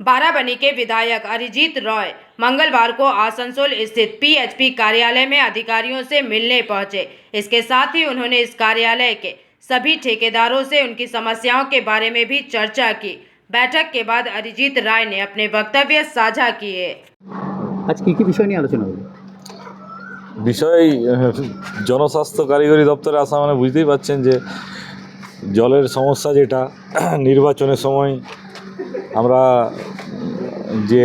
बाराबनी के विधायक अरिजीत रॉय मंगलवार को आसनसोल स्थित पीएचपी कार्यालय में अधिकारियों से मिलने पहुंचे। इसके साथ ही उन्होंने इस कार्यालय के सभी ठेकेदारों से उनकी समस्याओं के बारे में भी चर्चा की। बैठक के बाद अरिजीत राय ने अपने वक्तव्य साझा किए। आज की विषय নিয়ে আলোচনা হলো? বিষয় জনস্বাস্থ্য কারিগরি দপ্তরে আসা মানে বুঝতেই পাচ্ছেন যে জলের সমস্যা, যেটা নির্বাচনের সময় আমরা যে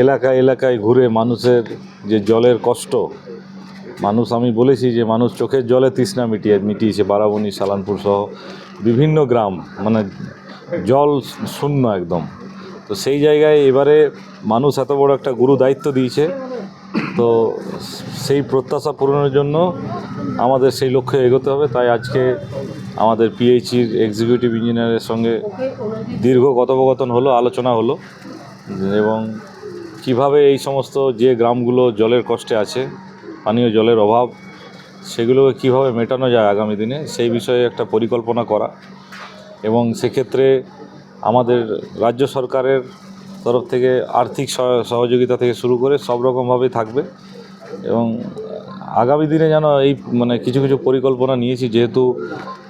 এলাকায় ঘুরে মানুষের যে জলের কষ্ট, আমি বলেছি যে মানুষ চোখের জলে তৃষ্ণা মিটিয়েছে বারাবণী, সালানপুর সহ বিভিন্ন গ্রাম, মানে জল শূন্য একদম। তো সেই জায়গায় এবারে মানুষ এত বড় একটা গুরু দায়িত্ব দিয়েছে, তো সেই প্রত্যাশা পূরণের জন্য আমাদের সেই লক্ষ্যে এগোতে হবে। তাই আজকে আমাদের পিএইচির এক্সিকিউটিভ ইঞ্জিনিয়ারের সঙ্গে দীর্ঘ কথোপকথন হলো, আলোচনা হলো, এবং কিভাবে এই সমস্ত যে গ্রামগুলো জলের কষ্টে আছে, পানীয় জলের অভাব, সেগুলোকে কিভাবে মেটানো যায় আগামী দিনে, সেই বিষয়ে একটা পরিকল্পনা করা। এবং সেক্ষেত্রে আমাদের রাজ্য সরকারের তরফ থেকে আর্থিক সহযোগিতা থেকে শুরু করে সব রকমভাবেই থাকবে। এবং আগামী দিনে যেন এই কিছু পরিকল্পনা নিয়েছি, যেহেতু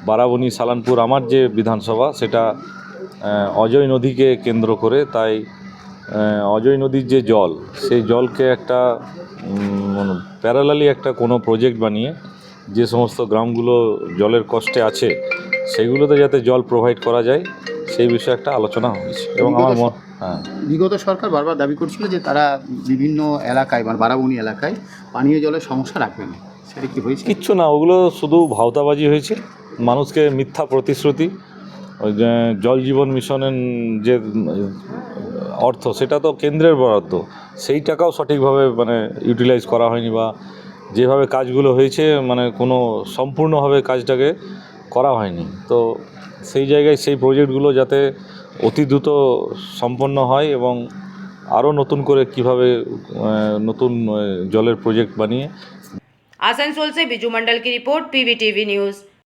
বারাবণী, সালানপুর আমার যে বিধানসভা, সেটা অজয় নদীকে কেন্দ্র করে, তাই অজয় নদীর যে জল, সেই জলকে একটা প্যারালালি একটা কোনো প্রজেক্ট বানিয়ে যে সমস্ত গ্রামগুলো জলের কষ্টে আছে সেগুলোতে যাতে জল প্রোভাইড করা যায়, সেই বিষয়ে একটা আলোচনা হয়েছে। এবং আমার বিগত সরকার বারবার দাবি করছিল যে তারা বিভিন্ন এলাকায়, মানে বারাবণী এলাকায় পানীয় জলের সমস্যা রাখবে না, সেটা কি হয়েছে? কিচ্ছু না, ওগুলো শুধু ভাওতাবাজি হয়েছে, মানুষকে মিথ্যা প্রতিশ্রুতি। ওই যে জল জীবন মিশনের যে অর্থ, সেটা তো কেন্দ্রের বরাদ্দ, সেই টাকাও সঠিকভাবে ইউটিলাইজ করা হয়নি, বা যেভাবে কাজগুলো হয়েছে কোনো সম্পূর্ণভাবে কাজটাকে করা হয়নি। তো সেই জায়গায় সেই প্রজেক্টগুলো যাতে অতি দ্রুত সম্পন্ন হয়, এবং আরও নতুন করে কিভাবে নতুন জলের প্রজেক্ট বানিয়ে। आसनसोल से बिजू मंडल की रिपोर्ट, पीवीटीवी न्यूज़।